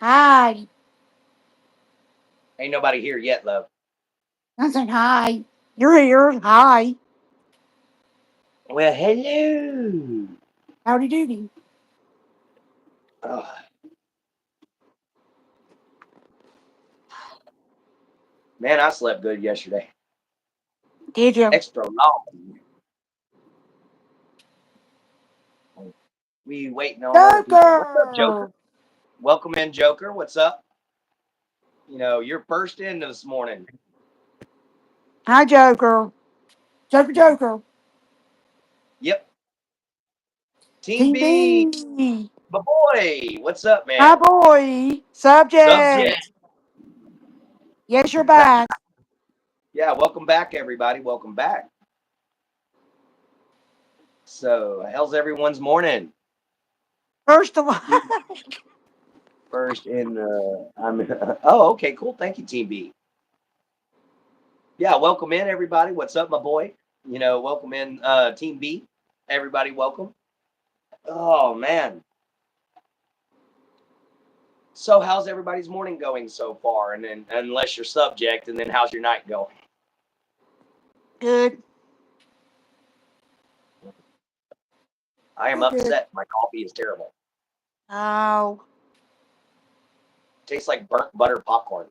Hi. Ain't nobody here yet, love. I said hi. You're here. Hi. Well, hello. Howdy doody. Oh, man, I slept good yesterday. Did you? Extra long. We waiting on other people. What's up, Joker? Joker. Welcome in, Joker. What's up? You're first in this morning. Hi, Joker. Joker, Joker. Yep. Team Team B, B. my boy. What's up, Hi, man? boy. Subject. Subject. Yes, you're back. Yeah, welcome back, everybody. Welcome back. So, how's everyone's morning? First of all, First in, I'm. Oh, okay, cool. Thank you, Team B. Yeah, welcome in, everybody. What's up, my boy? Welcome in, Team B. Everybody, welcome. Oh man. So, how's everybody's morning going so far? And then, unless you're subject, and then how's your night going? good. I am Good, good. upset. My coffee is terrible. Oh, Tastes like burnt butter popcorn.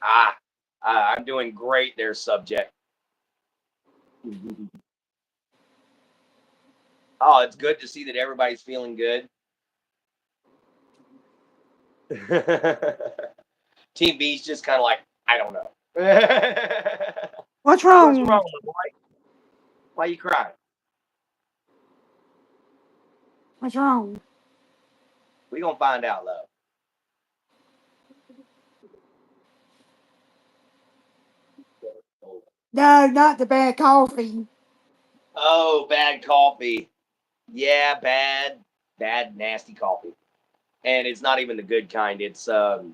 Ah, I'm doing great there, subject. Oh, it's good to see that everybody's feeling good. Team B's just kind of like, I don't know. what's What's wrong? wrong, boy? Why you crying? What's wrong? We gonna find out, love. No, not the bad coffee. Oh, bad coffee. Yeah, bad, nasty coffee. And it's not even the good kind. It's an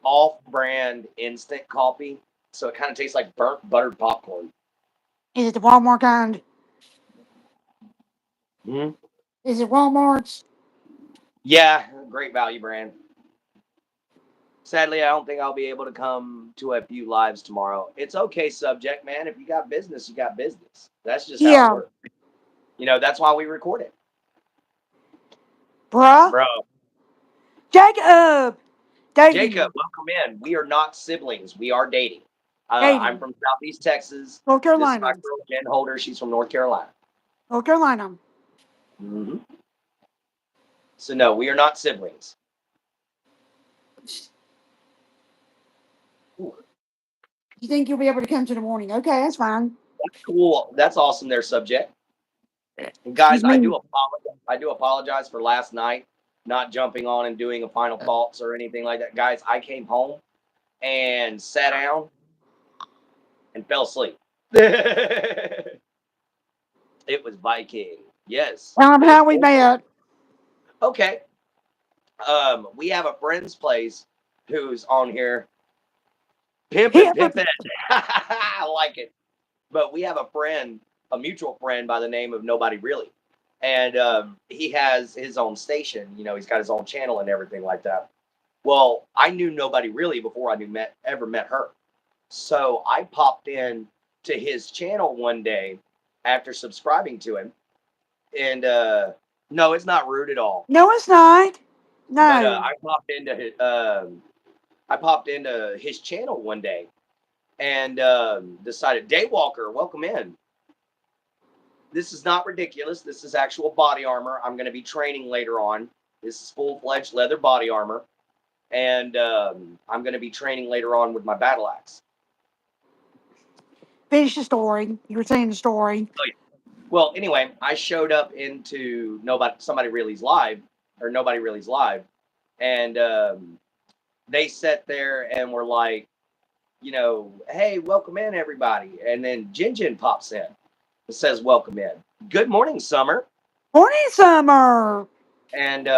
off-brand instant coffee, so it kind of tastes like burnt buttered popcorn. Is it the Walmart kind? Hmm. Is it Walmart's? Yeah, great value brand. Sadly, I don't think I'll be able to come to a few lives tomorrow. It's okay, subject man. If you got business, you got business. That's just how it Yeah, works. That's why we record it, bruh. bro. Jacob. Jacob, Dating. welcome in. We are not siblings. We are dating. I'm Dating. from Southeast Texas. North This is my Carolina. girl Jen Holder. She's from North Carolina. North Carolina. Hmm. So no, we are not siblings. Ooh, You think you'll be able to come to the morning? Okay, that's fine. cool. That's awesome. There, subject. And guys, Excuse me. I do apologize for last night not jumping on and doing a final thoughts or anything like that. Guys, I came home and sat down and fell asleep. It was Viking. Yes, Tell them it was how we full. met. Okay. We have a friend's place who's on here pimping, Hip. pimping. I like it. But we have a mutual friend by the name of Nobody Really, and he has his own station. He's got his own channel and everything like that. Well, I knew Nobody Really before I ever met her. So I popped in to his channel one day after subscribing to him, and no, it's not rude at all. No, it's not. But No. I popped into his channel one day and decided, Daywalker, welcome in. This is not ridiculous. This is actual body armor. I'm going to be training later on. This is full-fledged leather body armor, and I'm going to be training later on with my battle axe. Finish the story. You were saying the story. Oh, yeah. Well, anyway, I showed up into Nobody Really's live, and they sat there and were like, hey, welcome in, everybody. And then Jin Jin pops in. It says, welcome in. Good morning, Summer. Morning, Summer. And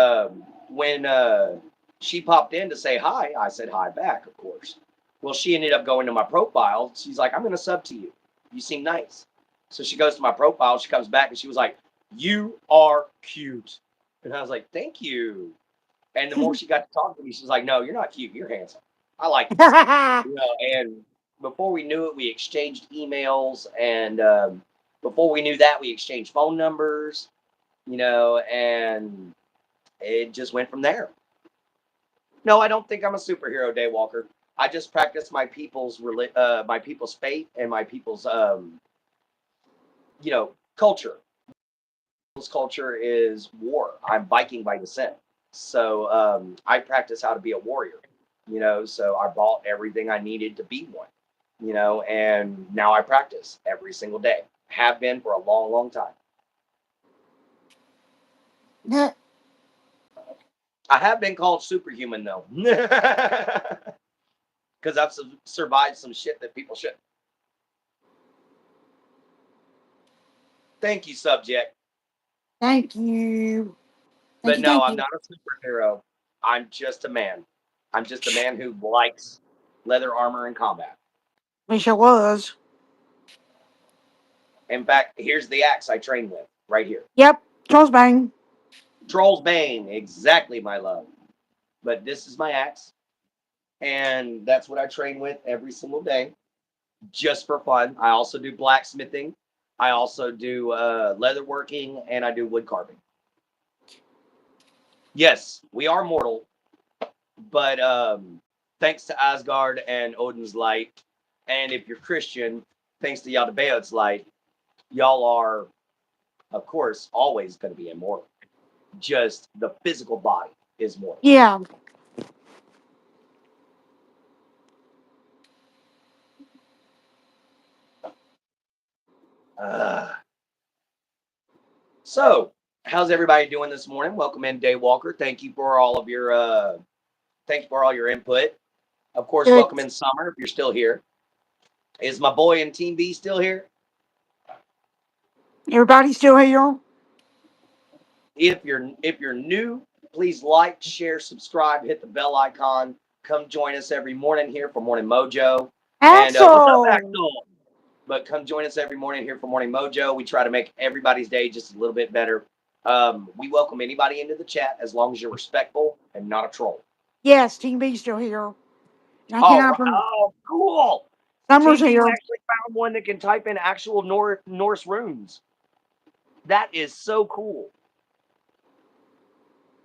when she popped in to say hi, I said hi back, of course. Well, she ended up going to my profile. She's like, I'm going to sub to you. You seem nice. So she goes to my profile. She comes back and she was like, You are cute. And I was like, thank you. And the more she got to talk to me, she's like, no, you're not cute. You're handsome. I like you. And before we knew it, we exchanged emails. And before we knew that, we exchanged phone numbers, and it just went from there. No, I don't think I'm a superhero, Daywalker. I just practice my people's faith and my people's culture. People's culture is war. I'm Viking by descent, so I practice how to be a warrior. So I bought everything I needed to be one. And now I practice every single day. Have been for a long, long time. I have been called superhuman though, because I've survived some shit that people shouldn't. Thank you, subject. Thank you. Thank But you. no, Thank I'm you. not a superhero. I'm just a man. I'm just a man who likes leather armor and combat. Wish I was. In fact, here's the axe I train with right here. Yep. Charles Bang. Troll's Bane, exactly, my love. But this is my axe, and that's what I train with every single day, just for fun. I also do blacksmithing. I also do leather working, and I do wood carving. Yes, we are mortal, but thanks to Asgard and Odin's light, and if you're Christian, thanks to Yaldabaoth's light, y'all are, of course, always going to be immortal. Just the physical body is mortal. Yeah. Uh, so, how's everybody doing this morning? Welcome in, Daywalker. Thank you for all your input. Of course, Good. welcome in Summer if you're still here. Is my boy in Team B still here? Everybody still here? If you're new, please like, share, subscribe, hit the bell icon. Come join us every morning here for Morning Mojo. And what's up, Axel. Axel? But come join us every morning here for Morning Mojo. We try to make everybody's day just a little bit better. We welcome anybody into the chat as long as you're respectful and not a troll. Yes, Team B's still here. I Oh, cannot from oh, cool. Summer's Team B here. actually found one that can type in actual Norse runes. That is so cool.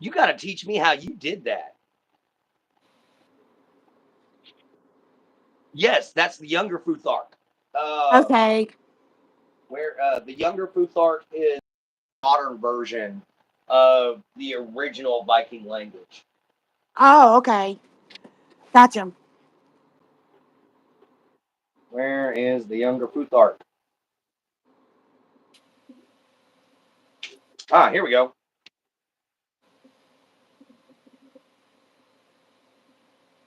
You got to teach me how you did that. Yes, that's the younger Futhark. Okay. Where the younger Futhark is a modern version of the original Viking language. Oh, okay. Gotcha. Where is the younger Futhark? Ah, here we go.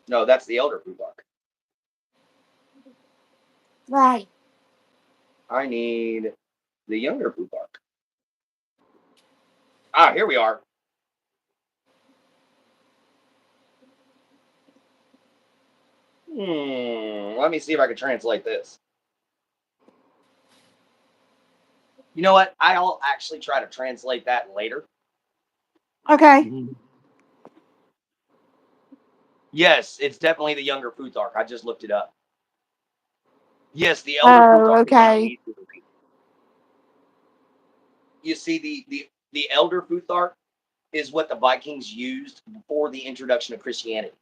No, that's the elder Futhark. Right. I need the younger Futhark. Ah, here we are. Let me see if I can translate this. You know what? I'll actually try to translate that later. Okay. Yes, it's definitely the younger Futhark. I just looked it up. Yes, the elder Oh, Futhark is a lot okay. easier to read. You see, the elder Futhark is what the Vikings used before the introduction of Christianity.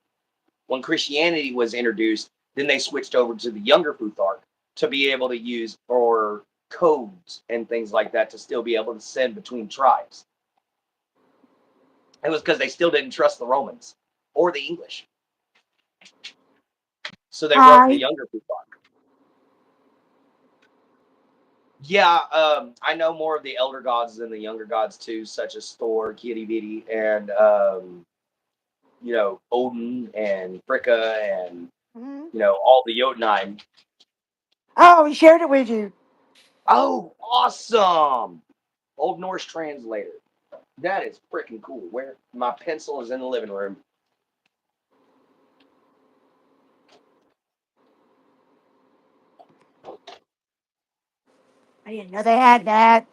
When Christianity was introduced, then they switched over to the younger Futhark to be able to use for codes and things like that to still be able to send between tribes. It was because they still didn't trust the Romans or the English. So they wrote the Hi. younger Futhark. Yeah, I know more of the elder gods than the younger gods too, such as Thor, Kitty Bitty, and Odin and Fricka and Hmm. all the Jotunheim. Oh, he shared it with you. Oh, awesome! Old Norse translator. That is freaking cool. Where my pencil is in the living room. I didn't know they had that.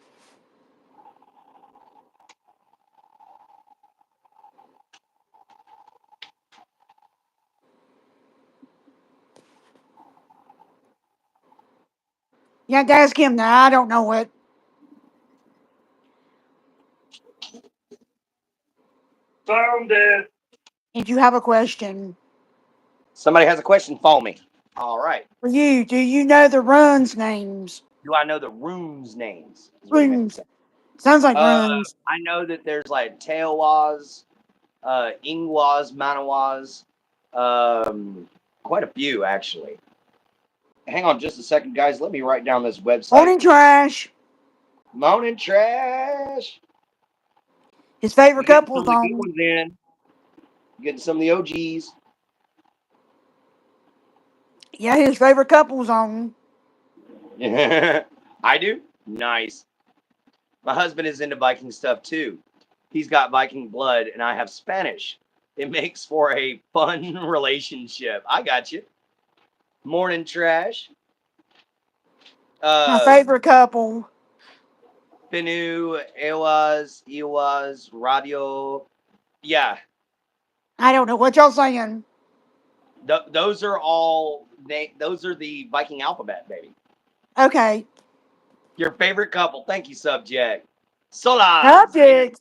You have to ask him that. I don't know it. Found it. If you have a question Somebody has a question, phone me. All right. for you, do you know the runs names? Do I know the rooms names? Is what he meant to Runes. say. Sounds like Uh, runs. I know that there's like Teowas, Ingwas, Manawas, quite a few actually. Hang on just a second, guys. Let me write down this website. Morning Trash. Moaning Trash. His favorite You getting some couple's of the good on. ones in. Getting some of the OGs. Yeah, his favorite couple's on. I do. Nice. My husband is into Viking stuff too. He's got Viking blood, and I have Spanish. It makes for a fun relationship. I got you. Morning Trash. My Um, favorite couple. Pinu, Ewas, Radio. Yeah, I don't know what y'all saying. those are all. Those are the Viking alphabet, baby. Okay. Your favorite couple. Thank you, subject. Solas. Subject.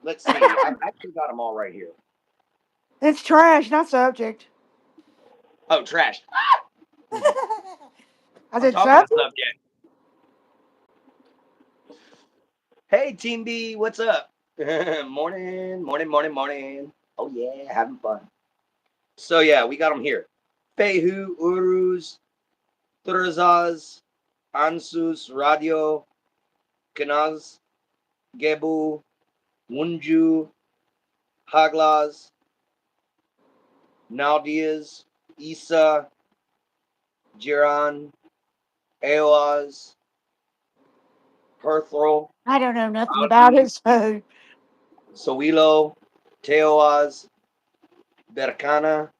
Let's see. I've actually got them all right here. It's trash, not subject. Oh, trash. I I'm said talking to subject. subject. Hey, Team B, what's up? Morning. Oh, yeah, having fun. So, yeah, we got them here. Fehu, Uruz, Turazaz, Ansus, Radio, Kanaz, Gebu, Wunju, Haglas, Naldias, Isa, Jiran, Eoaz, Perthrol, I don't know nothing about Aldi, it, so Sowilo, Teoaz, Berkana,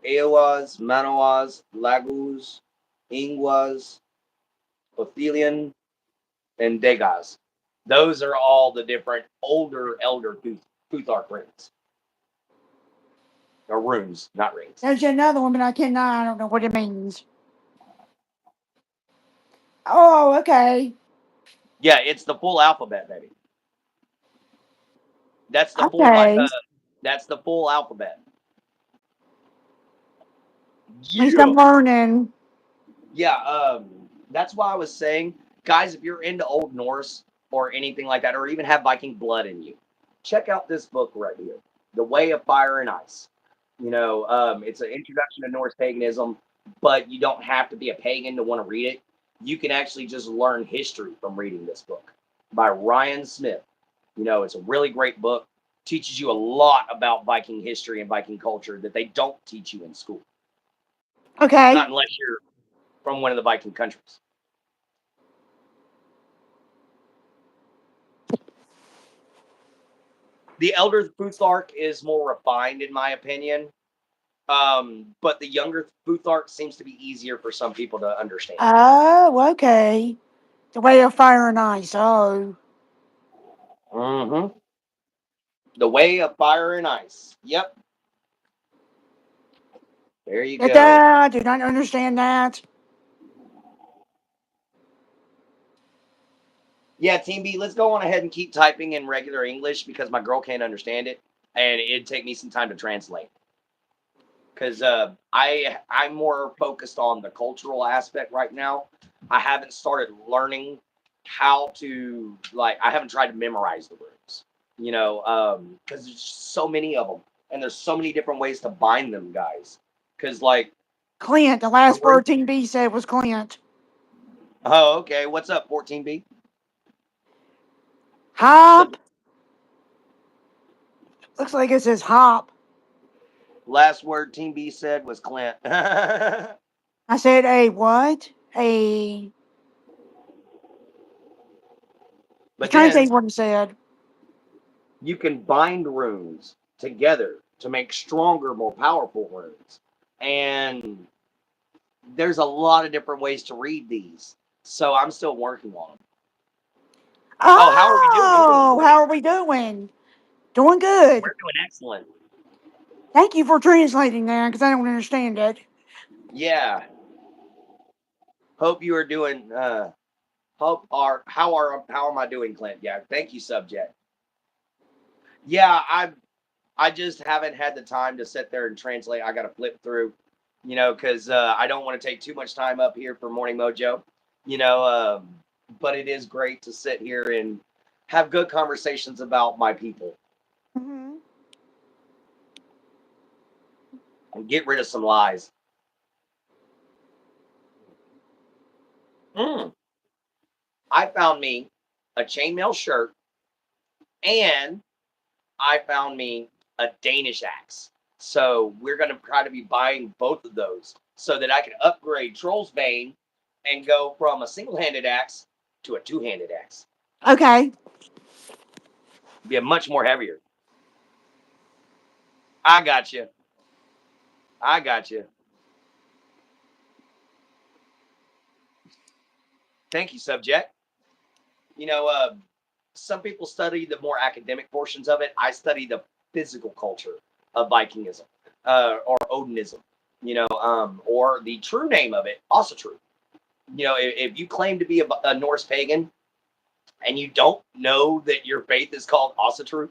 Eowas, Manawas, Laguz, Ingwas, Othelian, and Degas. Those are all the different older elder Futhark rings. Or runes, not rings. there's another one, but I don't know what it means. Oh, okay. Yeah, it's the full alphabet, baby. That's the full Okay. that's the full alphabet. At least I'm Yeah. learning. Yeah, that's why I was saying, guys, if you're into Old Norse or anything like that, or even have Viking blood in you, check out this book right here, The Way of Fire and Ice. It's an introduction to Norse paganism, but you don't have to be a pagan to want to read it. You can actually just learn history from reading this book by Ryan Smith. It's a really great book. Teaches you a lot about Viking history and Viking culture that they don't teach you in school, Okay. not unless you're from one of the Viking countries. The elder Futhark is more refined, in my opinion, but the younger Futhark seems to be easier for some people to understand. Oh, okay. The way of fire and ice. Oh. Mm-hmm. The Way of Fire and Ice. Yep, there you go. I do not understand that. Yeah, Team B, let's go on ahead and keep typing in regular English because my girl can't understand it, and it'd take me some time to translate. Because I'm more focused on the cultural aspect right now. I haven't started learning how to I haven't tried to memorize the runes, because there's so many of them and there's so many different ways to bind them, guys. Because Clint. The the last rune. word Team B said was Clint. Oh, okay. What's up, 14B? So Hop. Looks like it says hop. last word Team B said was Clint. I said a what? A. I was But trying to then think what he said. you can bind runes together to make stronger, more powerful runes. And there's a lot of different ways to read these. So I'm still working on them. Oh, how are we doing? I'm doing Oh, how great. are we doing? Doing good. We're doing excellent. Thank you for translating that because I don't understand it. Yeah. Hope you are doing. Hope are how am I doing, Clint? Yeah, thank you, subject. Yeah, I just haven't had the time to sit there and translate. I got to flip through, because I don't want to take too much time up here for Morning Mojo, you know. But it is great to sit here and have good conversations about my people Hmm. and get rid of some lies. Mm, I found me a chainmail shirt and I found me a Danish axe. So we're going to try to be buying both of those so that I can upgrade Troll's Bane and go from a single-handed axe to a two-handed axe. Okay. Be a much more heavier. I got you. I got you. Thank you, subject. You know, some people study the more academic portions of it. I study the physical culture of Vikingism or Odinism. Or the true name of it, also true. If you claim to be a Norse pagan and you don't know that your faith is called Asatru,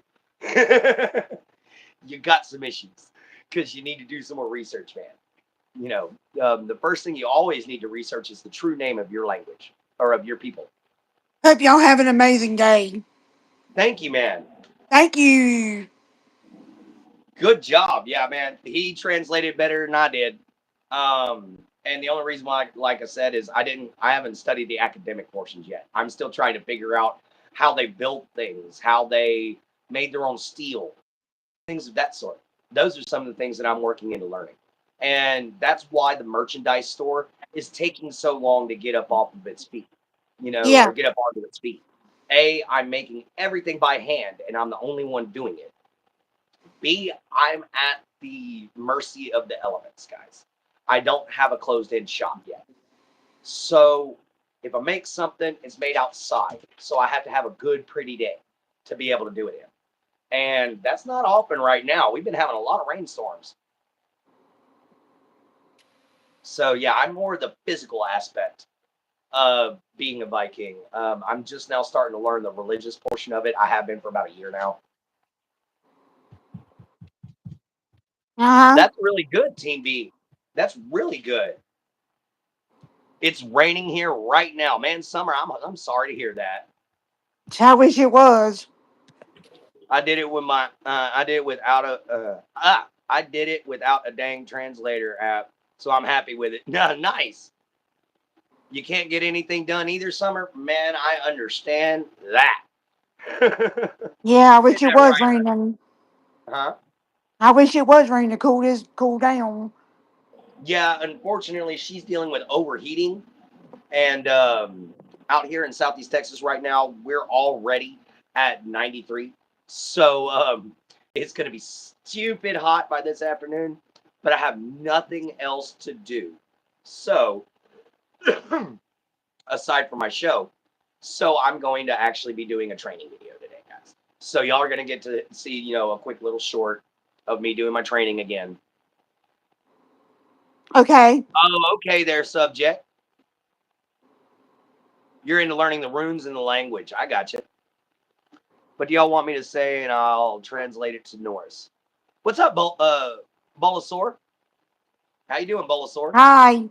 you got some issues because you need to do some more research, man. The first thing you always need to research is the true name of your language or of your people. Hope y'all have an amazing day. Thank you, man. Thank you. Good job. Yeah, man. He translated better than I did. And the only reason why, like I said, is I haven't studied the academic portions yet. I'm still trying to figure out how they built things, how they made their own steel, things of that sort. Those are some of the things that I'm working into learning. And that's why the merchandise store is taking so long to get up off of its feet, or Yeah. get up onto its feet. I'm making everything by hand and I'm the only one doing it. B, I'm at the mercy of the elements, guys. I don't have a closed in shop yet. So if I make something, it's made outside. So I have to have a good, pretty day to be able to do it in. And that's not often right now. We've been having a lot of rainstorms. So yeah, I'm more the physical aspect of being a Viking. I'm just now starting to learn the religious portion of it. I have been for about a year now. Uh huh. That's really good, Team B. That's really good. It's raining here right now, man. Summer, I'm sorry to hear that. I wish it was. I did it with I did it without I did it without a dang translator app, so I'm happy with it. No, nice. You can't get anything done either, Summer. Man, I understand that. Yeah, I Isn't wish it that was right? raining. Huh? I wish it was raining to cool down. Yeah. Unfortunately, she's dealing with overheating, and out here in Southeast Texas right now, we're already at 93. So it's going to be stupid hot by this afternoon, but I have nothing else to do. So, aside from my show, so I'm going to actually be doing a training video today, guys. So y'all are going to get to see, a quick little short of me doing my training again. Okay. Oh, okay, there, subject. You're into learning the runes and the language. I got you. But do y'all want me to say, and I'll translate it to Norse? What's up, Bolasaur? How you doing, Bolasaur? Hi.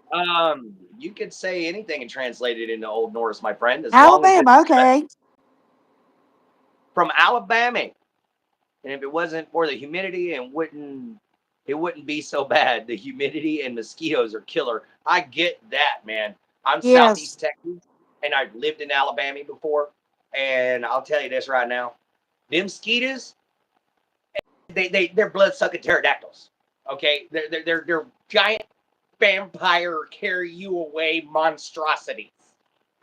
You could say anything and translate it into Old Norse, my friend, as long as it's Alabama. respect Okay. from Alabama. And if it wasn't for the humidity, and wouldn't it wouldn't be so bad. The humidity and mosquitoes are killer. I get that, man. I'm Yes. Southeast Texas, and I've lived in Alabama before, and I'll tell you this right now: them mosquitoes, they're blood sucking pterodactyls. Okay, they're giant vampire carry you away monstrosities.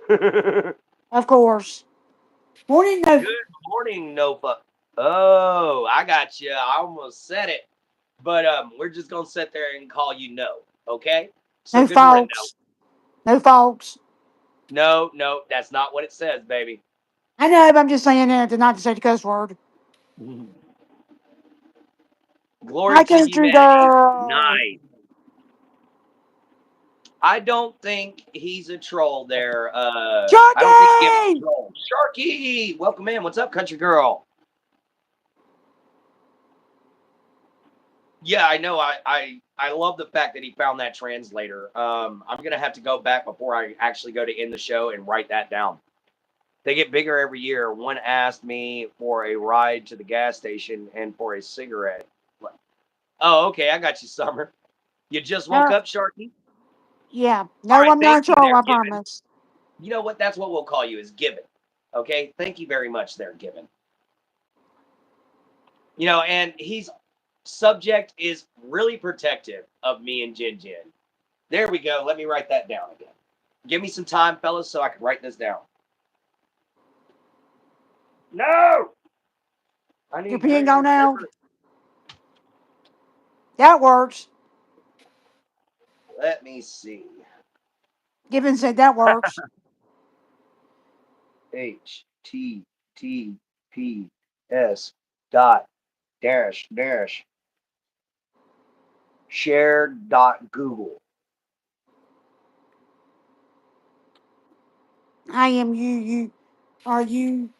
Good Of course. Morning. No. morning, Nofa. Oh, I got you. I almost said it, but we're just gonna sit there and call you No. Okay. So No good morning, No. folks. No folks. No, no, that's not what it says, baby. I know, but I'm just saying that to not to say the cuss word. Glory Hi, to country humanity. girl. Nice. I don't think he's a troll there. I don't think Given's a Sharky! troll. Sharky, welcome in. What's up, country girl? Yeah, I know. I love the fact that he found that translator. I'm gonna have to go back before I actually go to end the show and write that down. They get bigger every year. One asked me for a ride to the gas station and for a cigarette. Oh, okay, I got you, Summer. You just woke No, up, Sharky? yeah. All No, right, I'm not thank a you troll, there, I Given. promise. You know what? That's what we'll call you, is Given. Okay? Thank you very much there, Given. And he's subject is really protective of me and Jin Jin. There we go. Let me write that down again. Give me some time, fellas, so I can write this down. No! I Your need pen pen gone and out? paper. That works. Let me see. Given said that works. HTTPS dot dash share dot Google. I am you, you are you.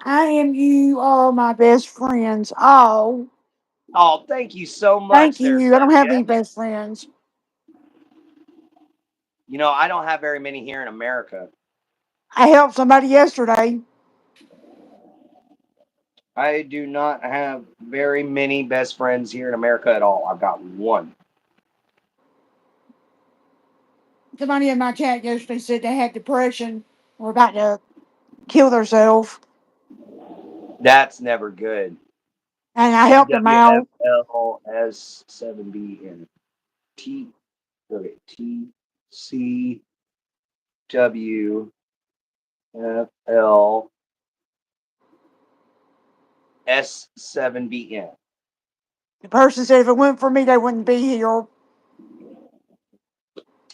I am you, all my best friends. Oh, Oh, thank you so thank much there, you. I don't have any subject. best friends. I don't have very many here in America. I helped somebody yesterday. I do not have very many best friends here in America at all. I've got one. Somebody in my chat yesterday said they had depression. Were about to kill themselves. That's never good. And I helped them out. TWFLS7B T okay, TCWFLS7BN. The person said if it weren't for me, they wouldn't be here. All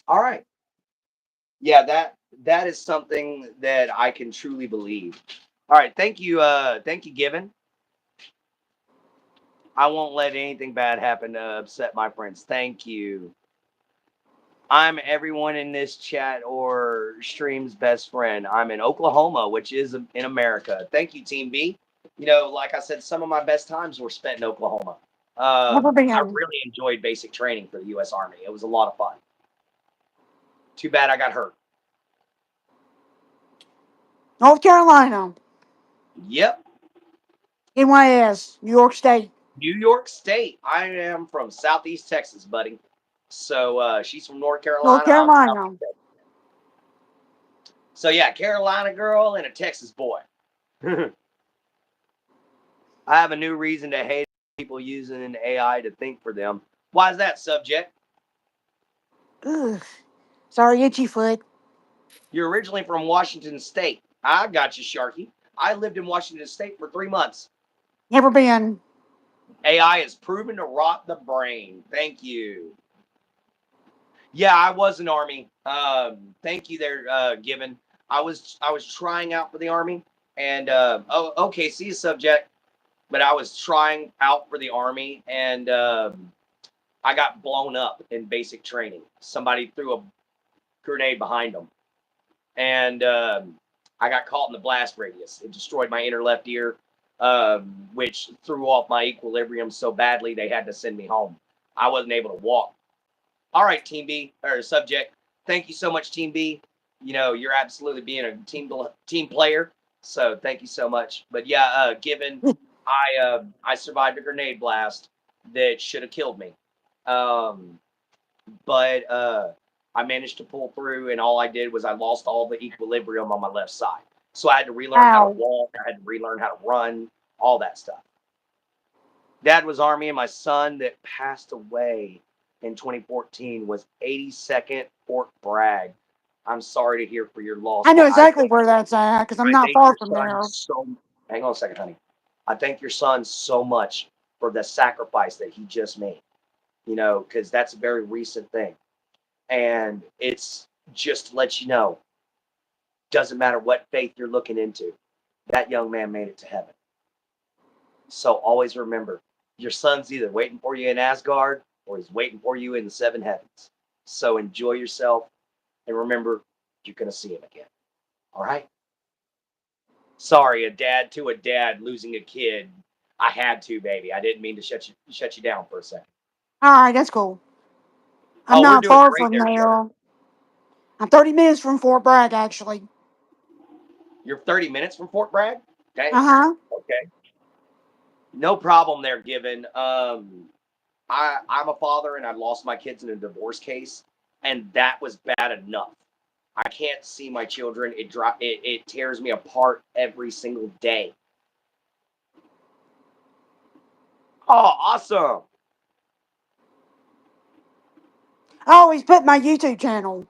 right. Yeah, that is something that I can truly believe. All right, thank you, Given. I won't let anything bad happen to upset my friends. Thank you. I'm everyone in this chat or stream's best friend. I'm in Oklahoma, which is in America. Thank you, Team B. Like I said, some of my best times were spent in Oklahoma. Never I been. really enjoyed basic training for the U.S. Army. It was a lot of fun. Too bad I got hurt. North Carolina. Yep, NYS. New York State. New York State. I am from Southeast Texas, buddy. So she's from North North Carolina. I'm Carolina. Southeast Texas. So yeah, Carolina girl and a Texas boy. I have a new reason to hate people using an AI to think for them. Why is that, subject? Ugh. Sorry, itchy foot. You're originally from Washington State. I got you, Sharky. I lived in Washington State for 3 months. Never been. AI is proven to rot the brain. Thank you. Yeah, I was an Army. Thank you there, Given. I was trying out for the Army, and okay, see, subject. But I was trying out for the Army, and I got blown up in basic training. Somebody threw a grenade behind them, and I got caught in the blast radius. It destroyed my inner left ear, which threw off my equilibrium so badly they had to send me home. I wasn't able to walk. All right, Team B or subject. Thank you so much, Team B. You're absolutely being a team player. So thank you so much. But yeah, given I survived a grenade blast that should have killed me. Um, but I managed to pull through, and all I did was I lost all the equilibrium on my left side. So I had to relearn how to Ow. walk. I had to relearn how to run, all that stuff. Dad was Army, and my son that passed away in 2014 was 82nd Fort Bragg. I'm sorry to hear for your loss, I know but exactly where that's at because I'm I not thank far your from son there. so. Hang on a second, honey. I thank your son so much for the sacrifice that he just made. Because that's a very recent thing, and it's just to let you know, doesn't matter what faith you're looking into, that young man made it to heaven. So always remember, your son's either waiting for you in Asgard or he's waiting for you in the seven heavens. So enjoy yourself, and remember, you're gonna see him again. All right. Sorry, a dad to a dad losing a kid. I had to, baby. I didn't mean to shut you down for a second. All right, that's cool. I'm Oh, we're not doing far great from there, Jen. there. I'm 30 minutes from Fort Bragg, actually. You're 30 minutes from Fort Bragg. Uh Dang. huh. Okay. No problem there, given. I'm a father and I lost my kids in a divorce case, and that was bad enough. I can't see my children. It tears me apart every single day. Oh, awesome. Oh, he's put my YouTube channel.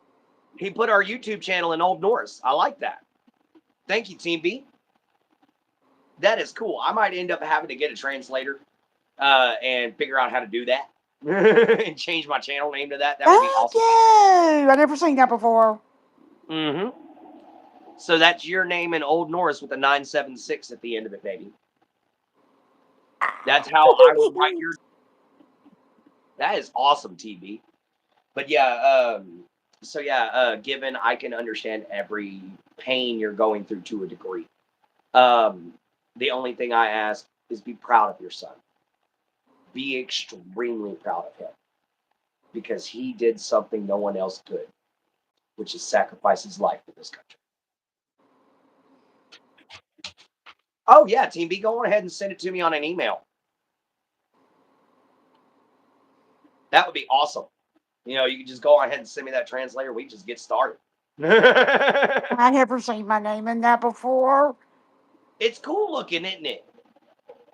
He put our YouTube channel in Old Norse. I like that. Thank you, Team B. That is cool. I might end up having to get a translator and figure out how to do that and change my channel name to that. That would be Thank awesome. you. I never seen that before. Mm-hmm. So that's your name in Old Norse with a 976 at the end of it, baby. That's how I would write your. That is awesome, TV. But yeah, so yeah, given I can understand every pain you're going through to a degree. Um, the only thing I ask is be proud of your son. Be extremely proud of him because he did something no one else could, which is sacrifice his life for this country. Oh yeah, Team B, go on ahead and send it to me on an email. That would be awesome. You can just go on ahead and send me that translator. We just get started. I never seen my name in that before. It's cool looking, isn't it?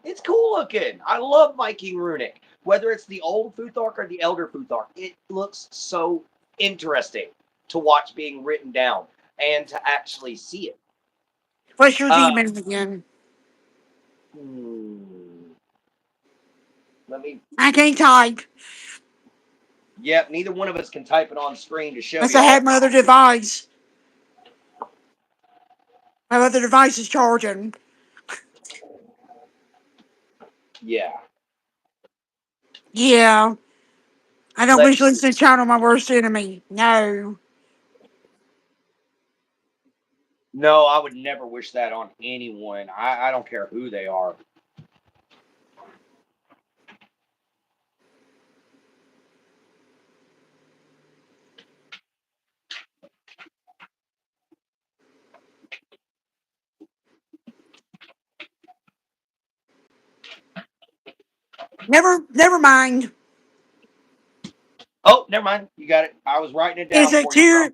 It's cool looking. I love Viking runic. Whether it's the old Futhark or the elder Futhark, it looks so interesting to watch being written down and to actually see it. What's your Uh, demon again? hmm, let me. I can't type. Yep, neither one of us can type it on screen to show Unless I had y'all. my other device. My other device is charging. Yeah. Yeah. I don't wish Let's listening to China my worst enemy. No. No, I would never wish that on anyone. I don't care who they are. Never mind. Oh, never mind. You got it. I was writing it Is down it for you, bro. tier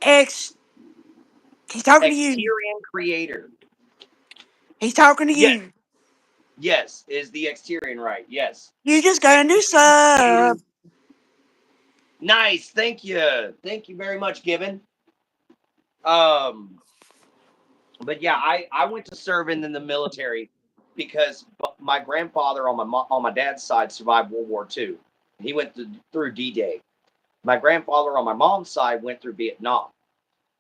X? He's talking to you. Exterior creator. He's talking to Yes, you. yes, is the Exterior right? Yes. You just got a new Exterior creator. sub. Nice. Thank you. Thank you very much, Given. Um, but yeah, I went to serve in the military because my grandfather on my dad's side survived World War II. He went through D-Day. My grandfather on my mom's side went through Vietnam.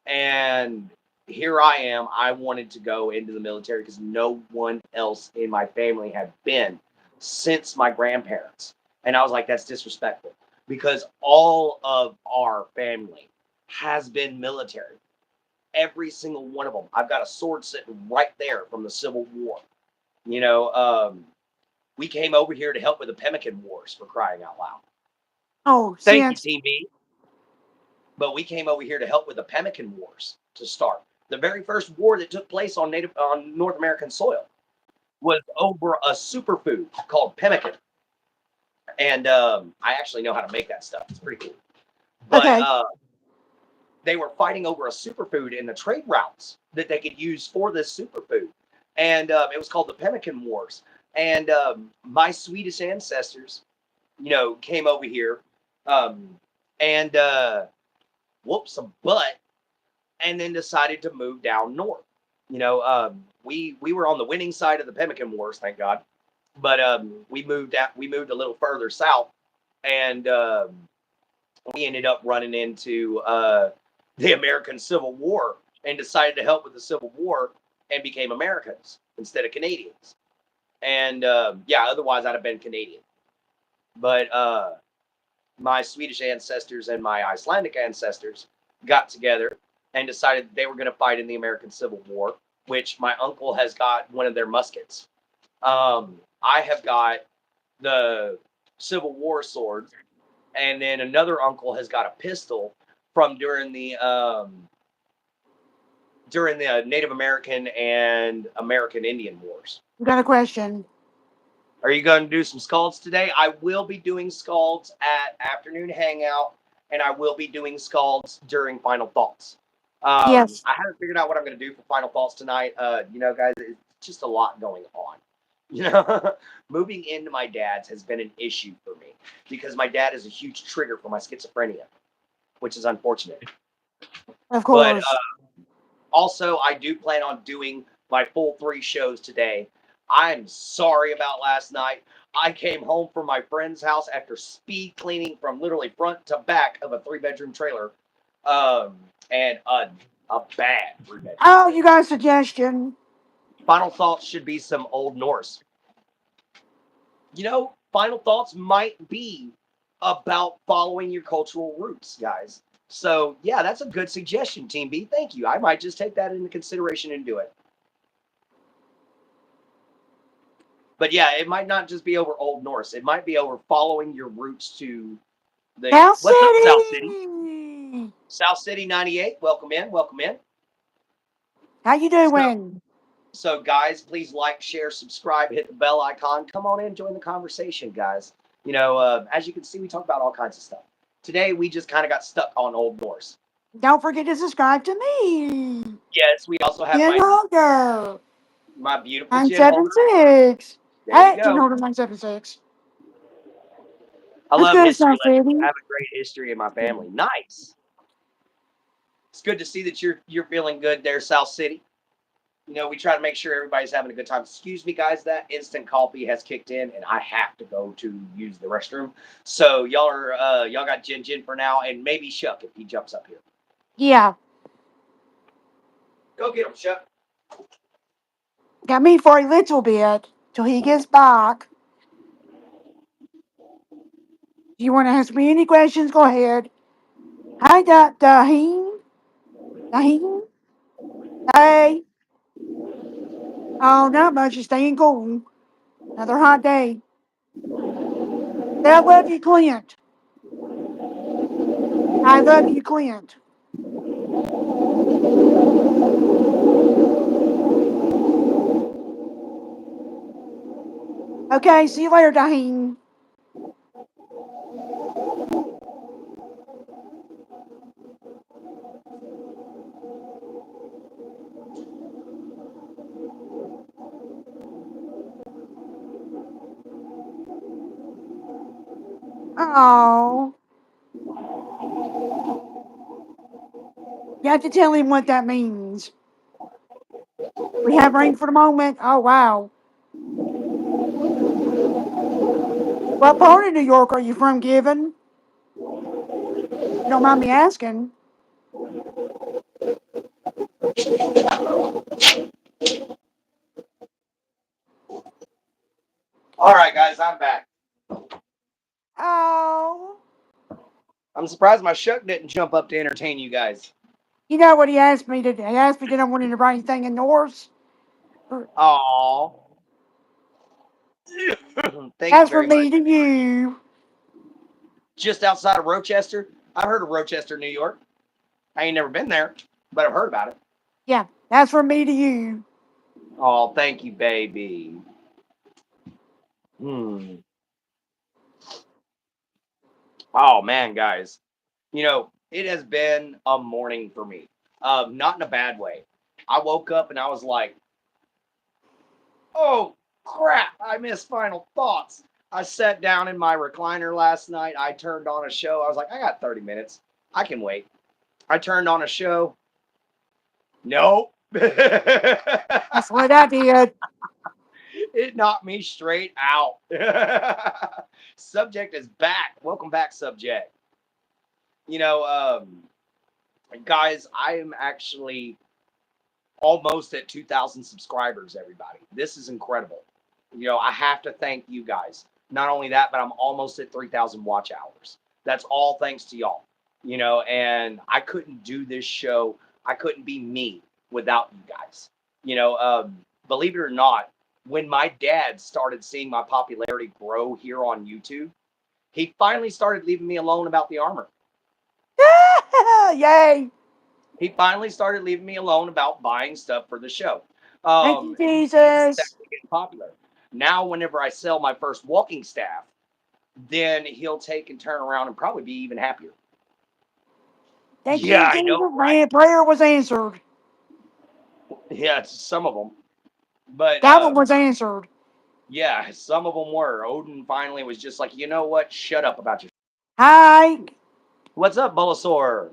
And here I am. I wanted to go into the military because no one else in my family had been since my grandparents. And I was like, that's disrespectful because all of our family has been military. Every single one of them. I've got a sword sitting right there from the Civil War. You know, we came over here to help with the Pemmican Wars for crying out loud. Oh, Thank you, since. Team B. But we came over here to help with the Pemmican Wars to start. The very first war that took place on North American soil was over a superfood called pemmican, and I actually know how to make that stuff. It's pretty cool. But Okay. they were fighting over a superfood in the trade routes that they could use for this superfood, and it was called the Pemmican Wars. And my Swedish ancestors, came over here um, and whooped some butt and then decided to move down north. We were on the winning side of the Pemmican Wars, thank God. But we moved out. We moved a little further south, and we ended up running into the American Civil War and decided to help with the Civil War and became Americans instead of Canadians. And yeah, otherwise I'd have been Canadian. But my Swedish ancestors and my Icelandic ancestors got together and decided that they were going to fight in the American Civil War, which my uncle has got one of their muskets. I have got the Civil War sword, and then another uncle has got a pistol from during the Native American and American Indian Wars. You got a question? Are you going to do some scalds today? I will be doing scalds at afternoon hangout, and I will be doing scalds during final thoughts. Yes. I haven't figured out what I'm going to do for final thoughts tonight. Guys, it's just a lot going on. Moving into my dad's has been an issue for me because my dad is a huge trigger for my schizophrenia, which is unfortunate. Of But course. also, I do plan on doing my full 3 shows today. I'm sorry about last night. I came home from my friend's house after speed cleaning from literally front to back of a 3-bedroom trailer, and a bad 3-bedroom Oh, trailer. you got a suggestion? Final thoughts should be some Old Norse. Final thoughts might be about following your cultural roots, guys. So, yeah, that's a good suggestion, Team B. Thank you. I might just take that into consideration and do it. But yeah, it might not just be over Old Norse. It might be over following your roots to the. South What's up, South City? City. South City 98. Welcome in. Welcome in. How you So, doing? so guys, please like, share, subscribe, hit the bell icon. Come on in, join the conversation, guys. As you can see, we talk about all kinds of stuff. Today, we just kind of got stuck on Old Norse. Don't forget to subscribe to me. Yes, we also have Jen my Holder. my beautiful Jen Holder. 976. There you Hey, Jen go. Holder 976. I What's love good, history South lessons. I City? have a great history in my family. Nice. It's good to see that you're feeling good there, South City. We try to make sure everybody's having a good time. Excuse me, guys, that instant coffee has kicked in, and I have to go to use the restroom. So y'all got Jen for now, and maybe Shuck if he jumps up here. Yeah. Go get him, Shuck. Got me for a little bit till he gets back. If you want to ask me any questions, go ahead. Hi, Daheen. Daheen. Hey. Oh, not much. Just staying cool. Another hot day. Say I love you, Clint. I love you, Clint. Okay, see you later, Daheen. Oh, you have to tell him what that means. We have rain for the moment. Oh, wow. What part of New York are you from, Given? You don't mind me asking. All right, guys, I'm back. Oh, I'm surprised my Shuck didn't jump up to entertain you guys. you know what he asked me to do? He asked me, did I want him to write anything in Norse? Aw. Thank you That's very from much. me to you. Just outside of Rochester. I've heard of Rochester, New York. I ain't never been there, but I've heard about it. Yeah, that's from me to you. Oh, thank you, baby. Hmm. Oh man, guys. It has been a morning for me. Not in a bad way. I woke up and I was like, oh crap, I missed final thoughts. I sat down in my recliner last night. I turned on a show. I was like, I got 30 minutes. I can wait. I turned on a show. Nope. That's what I did. It knocked me straight out. Subject is back. Welcome back, Subject. You know, um, guys, I am actually almost at 2,000 subscribers, everybody. This is incredible. I have to thank you guys. Not only that, but I'm almost at 3,000 watch hours. That's all thanks to y'all. And I couldn't do this show. I couldn't be me without you guys. Believe it or not, when my dad started seeing my popularity grow here on YouTube, he finally started leaving me alone about the armor. Yay! He finally started leaving me alone about buying stuff for the show. Thank you, He's Jesus. actually getting popular. Now, whenever I sell my first walking staff, then he'll take and turn around and probably be even happier. Thank Yeah, you, I know, Jesus. right? My prayer was answered. Yeah, some of them. But That one was answered. yeah, some of them were. Odin finally was just like, you know what? Shut up about your. Hi. What's up, Bulbasaur?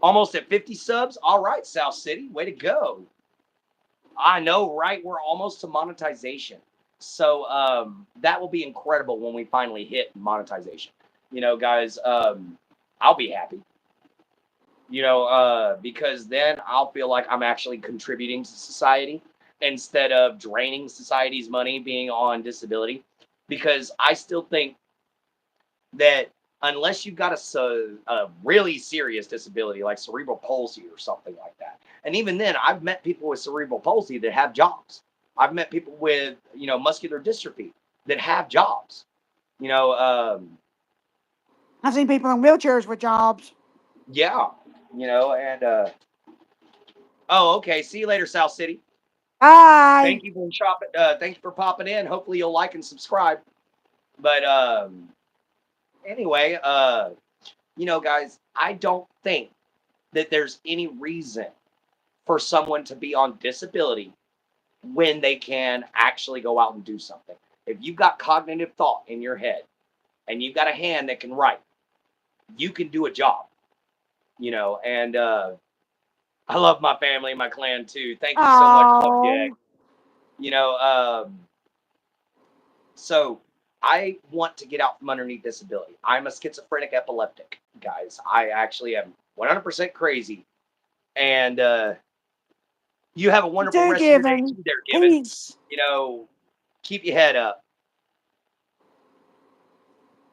Almost at 50 subs. All right, South City, way to go. I know, right? We're almost to monetization. So that will be incredible when we finally hit monetization. Guys, I'll be happy. Because then I'll feel like I'm actually contributing to society instead of draining society's money being on disability. Because I still think that unless you've got a really serious disability like cerebral palsy or something like that, and even then, I've met people with cerebral palsy that have jobs. I've met people with muscular dystrophy that have jobs. You know, I've seen people in wheelchairs with jobs. yeah. And oh, okay. See you later, South City. Hi. Thank you for shopping. Thank you for popping in. Hopefully, you'll like and subscribe. But anyway, guys, I don't think that there's any reason for someone to be on disability when they can actually go out and do something. If you've got cognitive thought in your head and you've got a hand that can write, you can do a job. And I love my family, my clan too. Thank you so much, Love Jack. Oh. You know, so I want to get out from underneath disability. I'm a schizophrenic epileptic, guys. I actually am 100% crazy. And you have a wonderful To rest of your day given. too, there, Given. Peace. You know, keep your head up.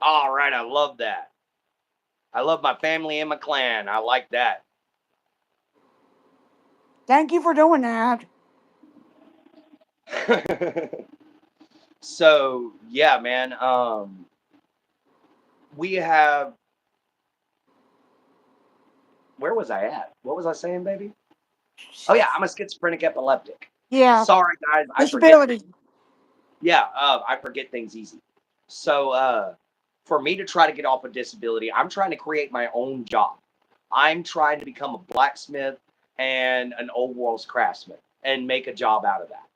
All right, I love that. I love my family and my clan. I like that. Thank you for doing that. So yeah, man. We have. Where was I at? What was I saying, baby? Oh yeah, I'm a schizophrenic epileptic. Yeah. Sorry, guys, I forget things. Disability. Yeah, I forget things easy. So for me to try to get off of disability, I'm trying to create my own job. I'm trying to become a blacksmith and an old world's craftsman and make a job out of that.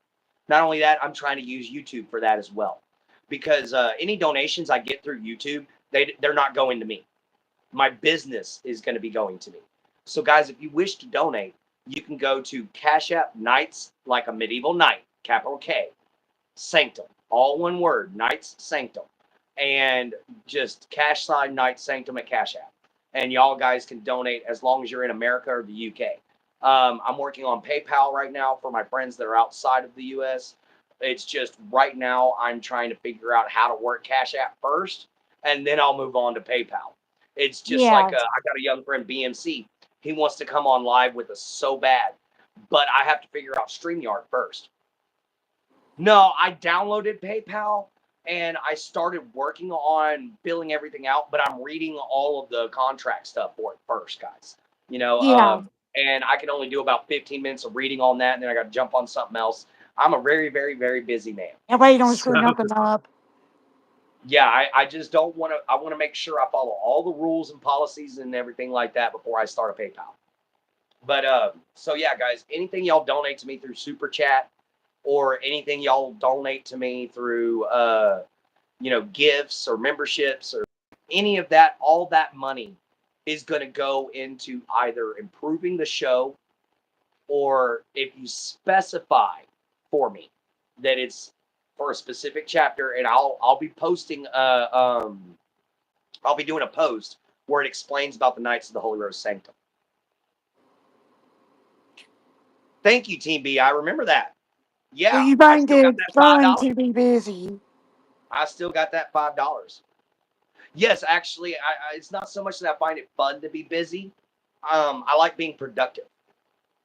Not only that, I'm trying to use YouTube for that as well, because any donations I get through YouTube, they're not going to me. My business is going to be going to me. So, guys, if you wish to donate, you can go to Cash App Knights, like a medieval knight, capital K, Sanctum, all one word, Knights Sanctum, and just cash sign Knights Sanctum at Cash App. And y'all guys can donate as long as you're in America or the UK. I'm working on PayPal right now for my friends that are outside of the US. It's just right now I'm trying to figure out how to work Cash App first, and then I'll move on to PayPal. It's just like Yeah. I got a young friend, BMC. He wants to come on live with us so bad, but I have to figure out StreamYard first. No, I downloaded PayPal and I started working on filling everything out, but I'm reading all of the contract stuff for it first, guys. You know, Yeah. and I can only do about 15 minutes of reading on that, and then I got to jump on something else. I'm a very, very, very busy man. That way you don't So screw nothing up. yeah, I just don't want to. I want to make sure I follow all the rules and policies and everything like that before I start a PayPal. But so yeah, guys, anything y'all donate to me through Super Chat or anything y'all donate to me through gifts or memberships or any of that, all that money is going to go into either improving the show, or if you specify for me that it's for a specific chapter, and I'll be posting I'll be doing a post where it explains about the Knights of the Holy Rose Sanctum. Thank you, Team B. I remember that. So Yeah, you I find still got it that fun $5. to be busy. I still got that $5. Yes, actually, it's not so much that I find it fun to be busy. I like being productive.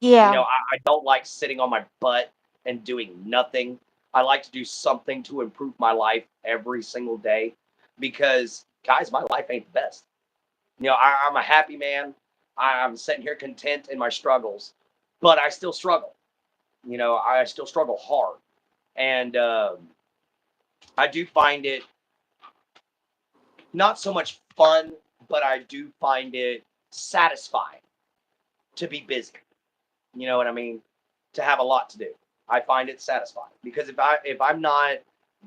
Yeah, I don't like sitting on my butt and doing nothing. I like to do something to improve my life every single day because, guys, my life ain't the best. I'm a happy man. I'm sitting here content in my struggles, but I still struggle. I still struggle hard. And I do find it not so much fun, but I do find it satisfying to be busy. You know what I mean? To have a lot to do. I find it satisfying because if I'm not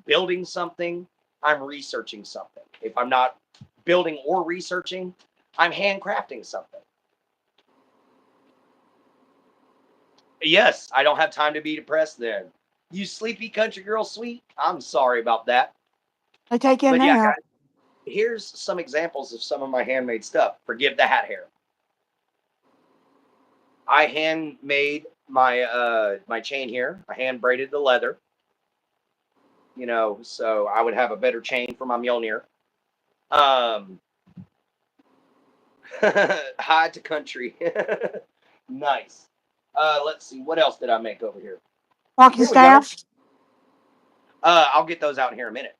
building something, I'm researching something. If I'm not building or researching, I'm handcrafting something. Yes, I don't have time to be depressed then. You sleepy country girl sweet. I'm sorry about that. I take a But yeah, nap. guys, here's some examples of some of my handmade stuff. Forgive the hat hair. I handmade my chain here. I hand braided the leather, so I would have a better chain for my Mjolnir. Um, high to country. Nice. Let's see. What else did I make over here? Walking Here we go. staff. I'll get those out in here in a minute.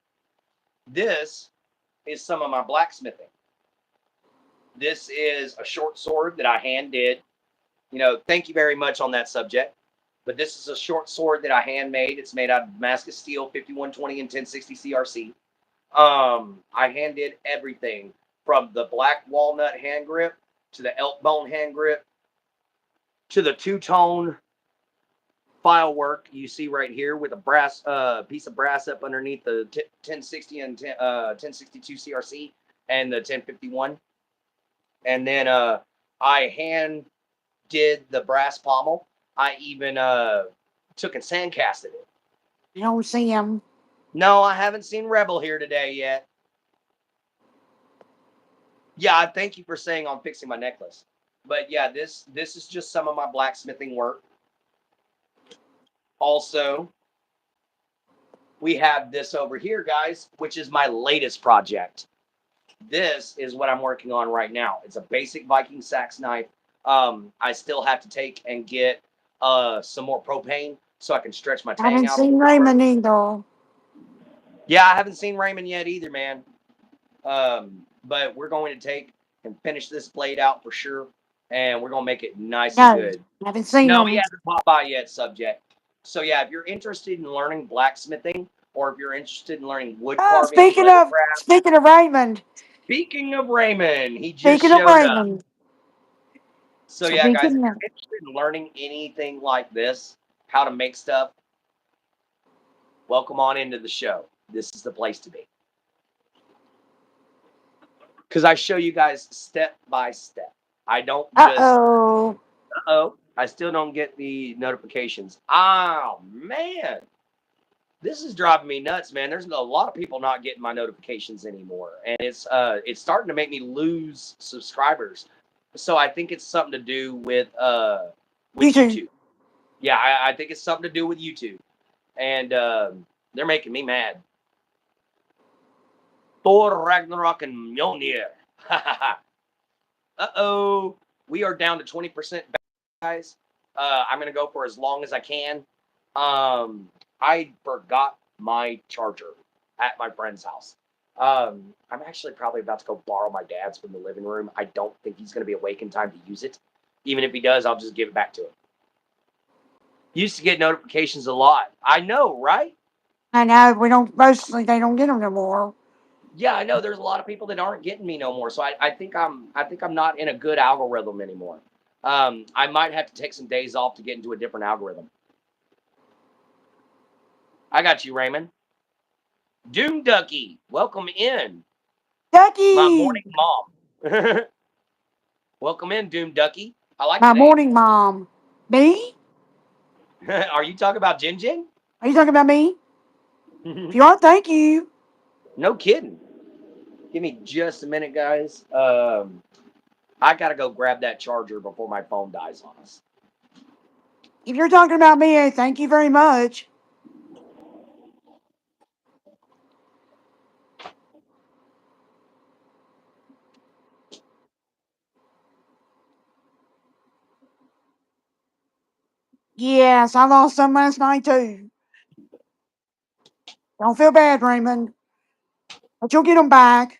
This is some of my blacksmithing. This is a short sword that I hand did. Thank you very much on that subject. But this is a short sword that I handmade. It's made out of Damascus steel, 5120 and 1060 CRC. I hand did everything from the black walnut hand grip to the elk bone hand grip to the two-tone file work you see right here with a brass piece of brass up underneath the 1060 and 1062 CRC and the 1051. And then I hand did the brass pommel. I even took and sandcasted it. You don't see him. No, I haven't seen Rebel here today yet. Yeah, I thank you for saying on fixing my necklace. But yeah, this is just some of my blacksmithing work. Also, we have this over here, guys, which is my latest project. This is what I'm working on right now. It's a basic Viking sax knife. I still have to take and get some more propane so I can stretch my I tang haven't out a seen little bit further. Raymond either. Yeah, I haven't seen Raymond yet either, man. But we're going to take and finish this blade out for sure, and we're gonna make it nice and No, good. I haven't seen No, he him. hasn't popped by yet, subject. So yeah, if you're interested in learning blacksmithing, or if you're interested in learning wood Oh, carving, leather craft. speaking of Raymond, Speaking of Raymond, he just speaking of showed up. Raymond, So yeah, guys, if speaking of, you're interested in learning anything like this, how to make stuff, welcome on into the show. This is the place to be. Because I show you guys step by step. I don't just, uh-oh. oh, I still don't get the notifications. Oh, man. This is driving me nuts, man. There's a lot of people not getting my notifications anymore. And it's starting to make me lose subscribers. So I think it's something to do with You too. YouTube. Yeah, I think it's something to do with YouTube. And they're making me mad. Thor Ragnarok and Mjolnir. Uh-oh. We are down to 20% guys. I'm gonna go for as long as I can. I forgot my charger at my friend's house. I'm actually probably about to go borrow my dad's from the living room. I don't think he's gonna be awake in time to use it. Even if he does, I'll just give it back to him. Used to get notifications a lot. I know, right? I know we don't. Mostly they don't get them no more. Yeah, I know. There's a lot of people that aren't getting me no more. So I think I'm not in a good algorithm anymore. I might have to take some days off to get into a different algorithm. I got you, Raymond. Doom Ducky, welcome in, my Ducky, morning mom. Welcome in, Doom Ducky. I like my the name. morning mom. Me? Are you talking about Jin Jin? Are you talking about me? If you are, thank you. No kidding. Give me just a minute, guys. I gotta go grab that charger before my phone dies on us. If you're talking about me, thank you very much. Yes, I lost some last night too. Don't feel bad, Raymond, but you'll get them back.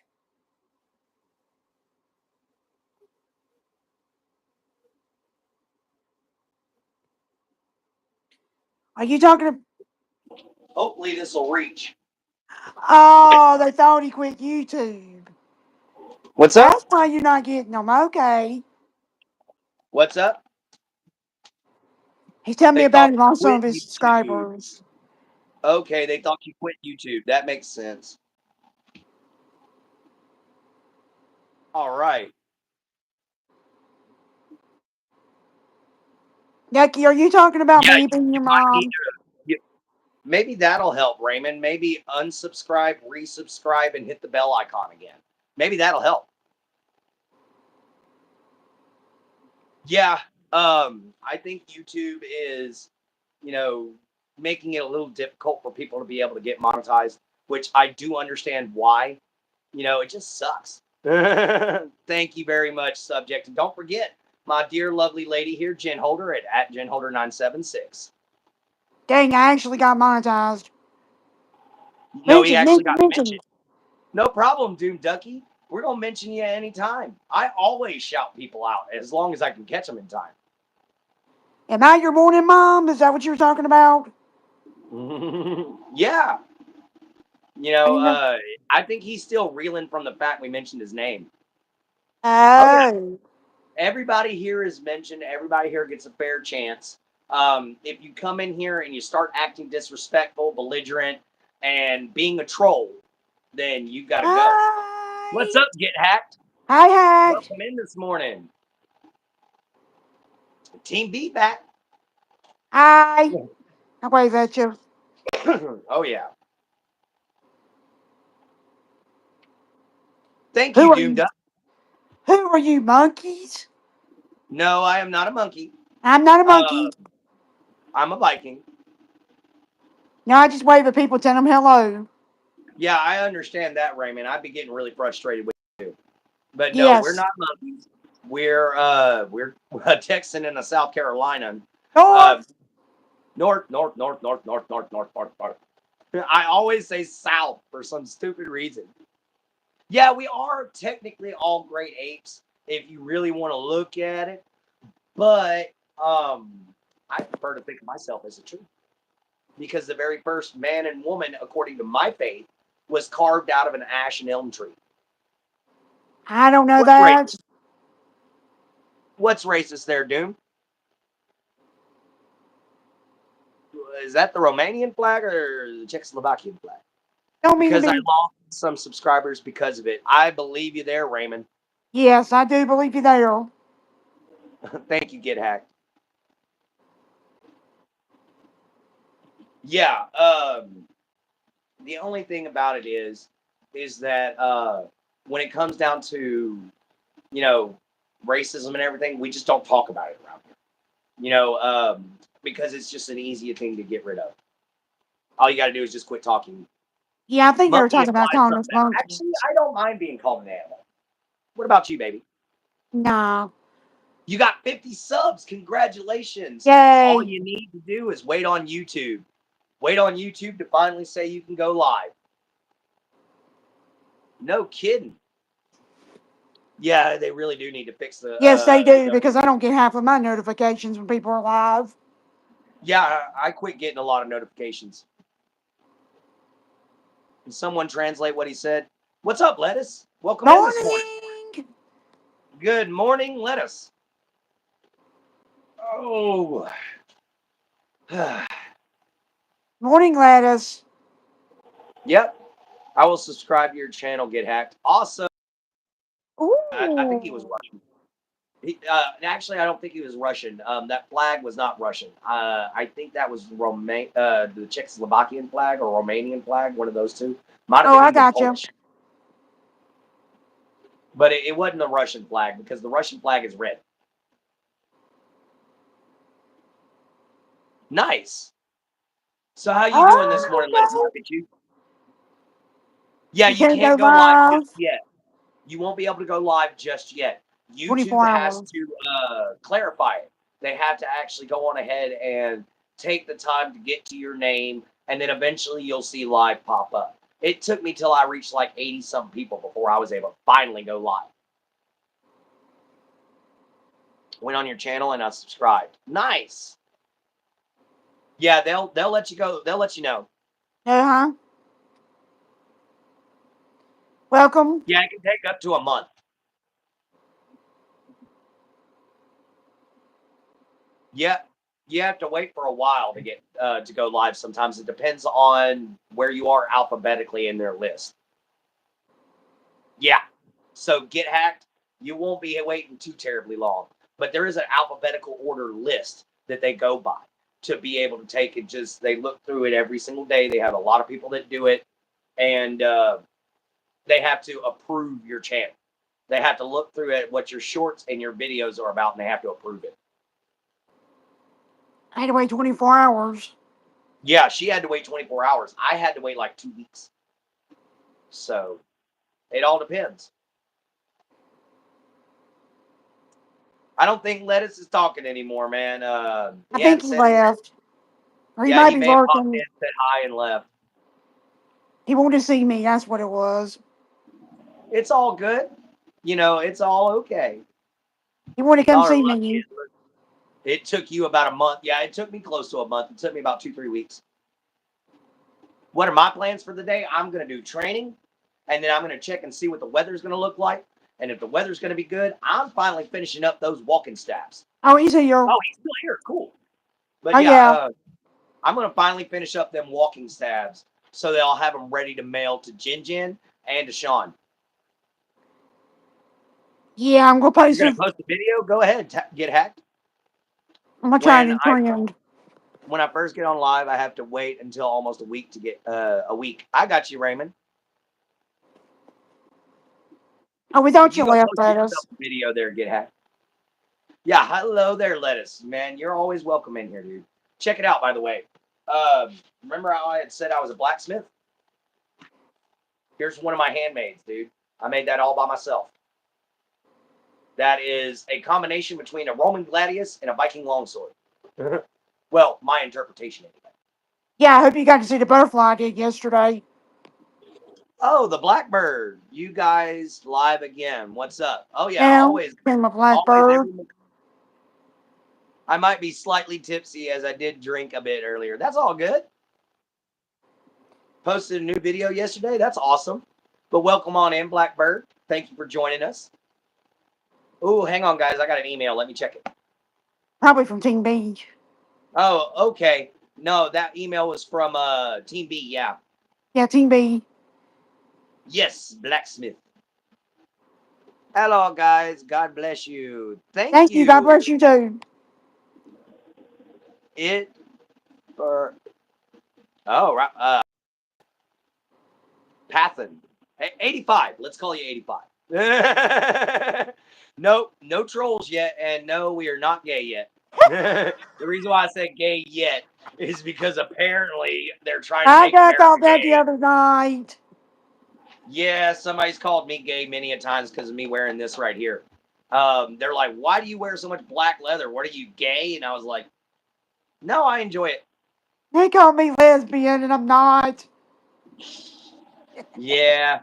Are you talking to? Hopefully this will reach. Oh, they thought he quit YouTube. What's up? That's why you're not getting them. Okay. What's up? He's telling me They about thought he you lost some quit of his YouTube. subscribers. Okay, they thought you quit YouTube. That makes sense. All right. Ducky, are you talking about Yeah, me being you your might need mom? to. Maybe that'll help, Raymond. Maybe unsubscribe, resubscribe, and hit the bell icon again. Maybe that'll help. Yeah. I think YouTube is, you know, making it a little difficult for people to be able to get monetized, which I do understand why. It just sucks. Thank you very much, subject. And don't forget, my dear lovely lady here, Jen Holder at Jen Holder 976. Dang, I actually got monetized. No, he actually got Mention. mentioned. No problem, Doom Ducky. We're gonna mention you anytime. I always shout people out as long as I can catch them in time. Am I your morning mom? Is that what you were talking about? Yeah, Are you know? I think he's still reeling from the fact we mentioned his name. Oh yeah, Oh. everybody here is mentioned. Everybody here gets a fair chance. If you come in here and you start acting disrespectful, belligerent, and being a troll, then you gotta go. What's Hi. up, Get Hacked? Hi, Hack. Welcome in this morning. Team B back. Hi. I wave at you. Oh yeah. Thank you, Who are Doom you? Duck. Who are you, monkeys? No, I am not a monkey. I'm not a Uh, monkey. I'm a Viking. No, I just wave at people, tell them hello. Yeah, I understand that, Raymond. I'd be getting really frustrated with you. But no, we're Yes. not monkeys. We're a Texan and a South Carolinian. Uh, North. north, north, north, north, north, north, north, north, north. I always say south for some stupid reason. Yeah, we are technically all great apes if you really want to look at it. But I prefer to think of myself as a tree because the very first man and woman, according to my faith, was carved out of an ash and elm tree. I don't know What's that. racist? What's racist there, Doom? Is that the Romanian flag or the Czechoslovakian flag? Don't mean to Because I be. lost some subscribers because of it. I believe you there, Raymond. Yes, I do believe you there. Thank you, Get Hacked. Yeah. The only thing about it is that when it comes down to you know racism and everything, we just don't talk about it around here. Because it's just an easy thing to get rid of. All you got to do is just quit talking. Yeah, I think they were Monkey talking about implies calling us something. Actually, monkeys. I don't mind being called an animal. What about you, baby? Nah. You got 50 subs. Congratulations. All Yay. you need to do is wait on YouTube. Wait on YouTube to finally say you can go live. No kidding. Yeah, they really do need to fix the Yes, they the do, because I notification. don't get half of my notifications when people are live. Yeah, I quit getting a lot of notifications. Can someone translate what he said? What's up, lettuce? Welcome in this morning. Morning. Good morning, lettuce. Oh, Morning, lettuce. yep. I will subscribe to your channel. Get hacked. Also, I think he was Ooh. Russian. Actually, I don't think he was Russian. That flag was not Russian. I think that was the Czechoslovakian flag or Romanian flag, one of those two. Might have Oh, been I even got you. Polish, but it wasn't the Russian flag because the Russian flag is red. Nice. So how you doing this morning? Let's Okay. look at you. Yeah, You you can't go can't go live just live yet. You won't be able to go live just yet. YouTube 24 has hours. to clarify it. They have to actually go on ahead and take the time to get to your name, and then eventually you'll see live pop up. It took me till I reached like 80 some people before I was able to finally go live. Went on your channel and I subscribed. Nice. Yeah, they'll let you go. They'll let you know. Uh-huh. Welcome. Yeah, it can take up to a month. Yeah, you have to wait for a while to get to go live. Sometimes it depends on where you are alphabetically in their list. Yeah, so get hacked. You won't be waiting too terribly long, but there is an alphabetical order list that they go by to be able to take it. Just they look through it every single day. They have a lot of people that do it, and they have to approve your channel. They have to look through it what your shorts and your videos are about, and they have to approve it. I had to wait 24 hours. Yeah, she had to wait 24 hours. I had to wait like 2 weeks. So it all depends. I don't think Lettuce is talking anymore, man. I He think hadn't he said anything. left. Or he Yeah, might he be may have popped lurking. in, said hi, and left. He wanted to see me. That's what it was. It's all good. You know, it's all okay. He wanted to come Y'all are see lucky. me. It took you about a month. Yeah, it took me close to a month. It took me about 2, 3 weeks. What are my plans for the day? I'm going to do training, and then I'm going to check and see what the weather's going to look like. And if the weather's going to be good, I'm finally finishing up those walking staffs. Oh, he's here. Oh, he's still here. Cool. But Oh, yeah, yeah. I'm going to finally finish up them walking stabs so that I'll have them ready to mail to Jen Jen and to Sean. Yeah, I'm going to You're post going it. to post a video? Go ahead. Get hacked. I'm going to try When and I trend. when I first get on live, I have to wait until almost a week to get a week. I got you, Raymond. Oh, we thought You you go left, post yourself Lettuce. a video there, get hacked. Yeah, hello there, Lettuce. Man, you're always welcome in here, dude. Check it out, by the way. Remember how I had said I was a blacksmith? Here's one of my handmaids, dude. I made that all by myself. That is a combination between a Roman gladius and a Viking longsword. Well, my interpretation anyway. Yeah, I hope you got to see the butterfly I did yesterday. Oh, the Blackbird. You guys live again. What's up? Oh yeah, Now, always, and my always blackbird. every. I might be slightly tipsy as I did drink a bit earlier. That's all good. Posted a new video yesterday. That's awesome. But welcome on in, Blackbird. Thank you for joining us. Oh, hang on, guys. I got an email. Let me check it. Probably from Team B. Oh, okay. No, that email was from Team B. Yeah. Yeah, Team B. Yes, Blacksmith. Hello, guys. God bless you. Thank Thank you. God you. bless you, too. It for right. Pathan. 85. Let's call you 85. Nope, no trolls yet, and no, we are not gay yet. The reason why I said gay yet is because apparently they're trying to I make got America thought that the gay. other night. Yeah, somebody's called me gay many a times because of me wearing this right here. They're like, "Why do you wear so much black leather? What are you, gay?" And I was like, "No, I enjoy it." They called me lesbian, and I'm not. Yeah,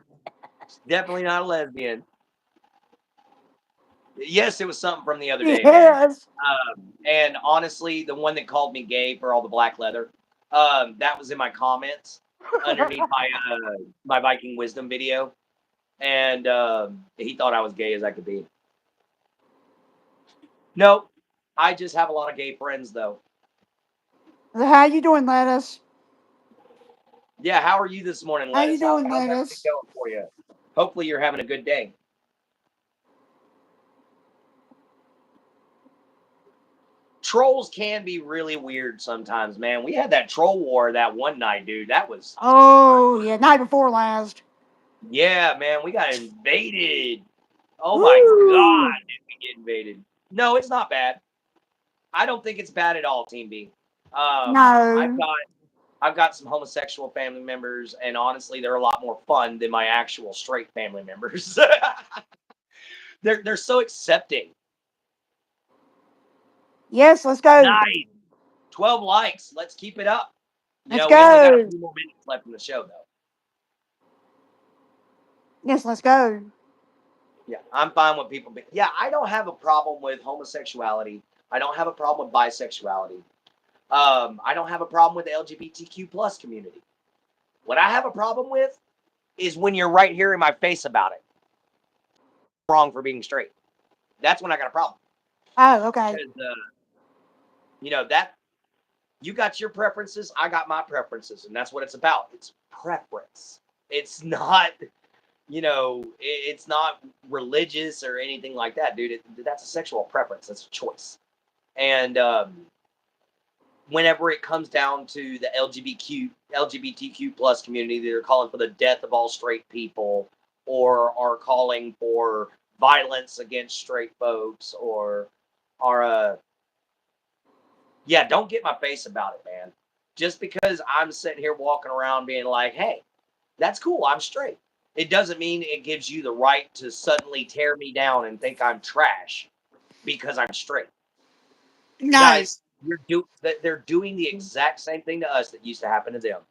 definitely not a lesbian. Yes, it was something from the other day, man. Yes. And honestly, the one that called me gay for all the black leather, that was in my comments underneath my Viking Wisdom video, and he thought I was gay as I could be. No, I just have a lot of gay friends, though. How you doing, Lettuce? Yeah, how are you this morning, How you Lettuce? doing, How's everything Lettuce? going for you? Hopefully, you're having a good day. Trolls can be really weird sometimes, man. We had that troll war that one night, dude. That was, Oh, yeah, night before last. yeah, man. We got invaded. Oh my Woo! God, did we get invaded? No, it's not bad. I don't think it's bad at all, Team B. I've No. got I've got some homosexual family members, and honestly, they're a lot more fun than my actual straight family members. they're so accepting. Yes, let's go. Nice. 12 likes. Let's keep it up. Let's We only got a go. few more minutes left in the show, though. Yes, let's go. Yeah, I'm fine with people. Yeah, I don't have a problem with homosexuality. I don't have a problem with bisexuality. I don't have a problem with the LGBTQ plus community. What I have a problem with is when you're right here in my face about it. Wrong for being straight. That's when I got a problem. Oh, okay. Because that you got your preferences, I got my preferences, and that's what it's about. It's preference. It's not, it's not religious or anything like that, dude. That's a sexual preference. That's a choice. And whenever it comes down to the LGBTQ plus community that are calling for the death of all straight people, or are calling for violence against straight folks, or are yeah, don't get my face about it, man. Just because I'm sitting here walking around being like, hey, that's cool, I'm straight. It doesn't mean it gives you the right to suddenly tear me down and think I'm trash because I'm straight. No. Guys, they're doing the exact same thing to us that used to happen to them.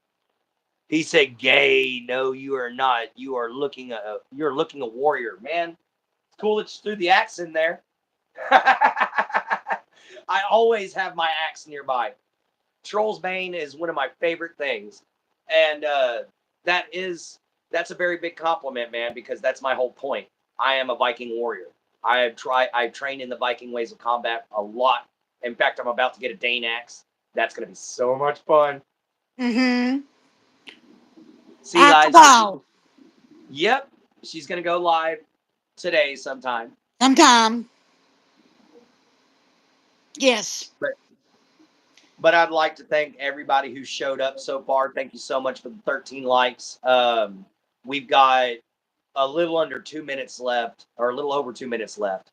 He said, "Gay? No, you are not. You're looking a warrior, man. It's cool that you threw the axe in there." I always have my axe nearby. Troll's Bane is one of my favorite things, and that's a very big compliment, man, because that's my whole point. I am a Viking warrior. I've trained in the Viking ways of combat a lot. In fact, I'm about to get a Dane axe. That's gonna be so much fun. Mm-hmm. See, After a guys. while. Yep, she's gonna go live today sometime. Sometime. Yes. But I'd like to thank everybody who showed up so far. Thank you so much for the 13 likes. We've got a little under 2 minutes left, or a little over 2 minutes left.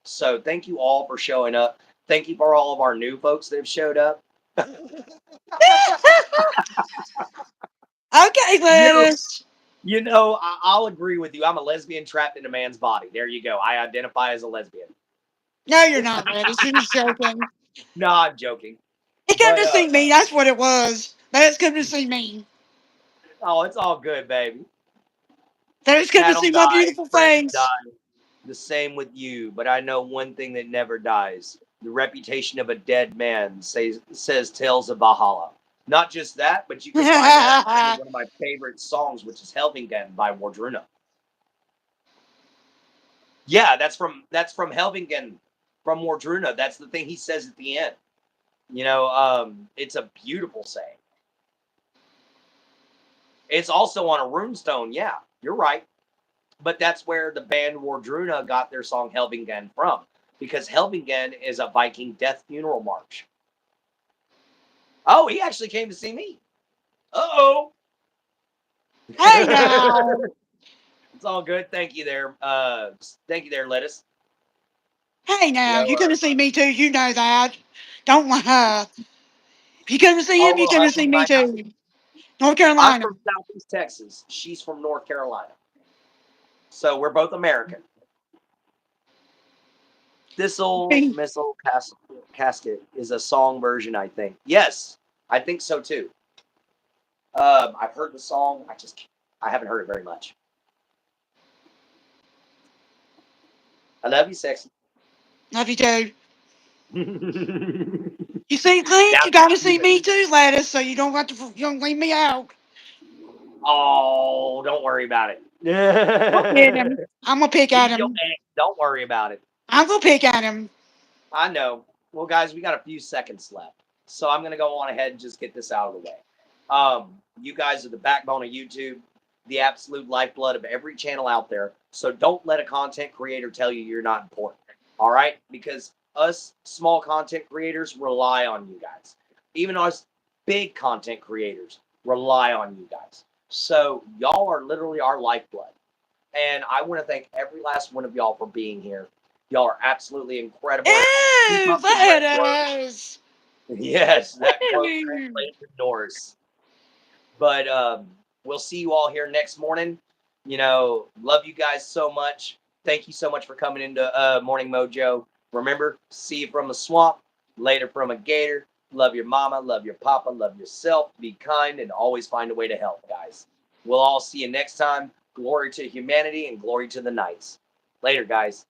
So thank you all for showing up. Thank you for all of our new folks that have showed up. Okay, you know, Liz. I'll agree with you. I'm a lesbian trapped in a man's body. There you go. I identify as a lesbian. No, you're not, Liz. You're just joking. No, I'm joking. He came But to see me. That's what it was. Let's come to see me. oh, it's all good, baby. Let's come to Cattle see my die, beautiful friends face. die. The same with you. But I know one thing that never dies: the reputation of a dead man says tales of Valhalla. Not just that, but you can find that in one of my favorite songs, which is Helvingen by Wardruna. Yeah, that's from Helvingen, from Wardruna. That's the thing he says at the end. It's a beautiful saying. It's also on a runestone. Yeah, you're right. But that's where the band Wardruna got their song Helvingen from, because Helvingen is a Viking death funeral march. Oh, he actually came to see me. Uh-oh. Hey now. It's all good. Thank you there. Thank you there, Lettuce. Hey You now. know, You come to see me too. You know that. Don't lie. If you come to see him, you little come to see husband me might not. too. North I'm Carolina. from Southeast Texas. She's from North Carolina. So we're both American. Thistle Hey. Missile Casket is a song version, I think. Yes, I think so too. I've heard the song. I haven't heard it very much. I love you, sexy. Love you too. Down You see, Clint, you to gotta see human. me too, Lettuce, so you don't have to. You don't leave me out. Oh, don't worry about it. I'll get him. I'm gonna pick at He's your him. man. Don't worry about it. I'm gonna pick at him. I know. Well, guys, we got a few seconds left, so I'm gonna go on ahead and just get this out of the way. You guys are the backbone of YouTube, the absolute lifeblood of every channel out there. So don't let a content creator tell you you're not important. All right, because us small content creators rely on you guys. Even us big content creators rely on you guys. So y'all are literally our lifeblood. And I want to thank every last one of y'all for being here. Y'all are absolutely incredible. Keep Ew, up the great work. Lettuce. Yes, that quote Ew. translates to Norse. But we'll see you all here next morning. Love you guys so much. Thank you so much for coming into Morning Mojo. Remember, see you from a swamp, later from a gator. Love your mama, love your papa, love yourself. Be kind and always find a way to help, guys. We'll all see you next time. Glory to humanity and glory to the knights. Later, guys.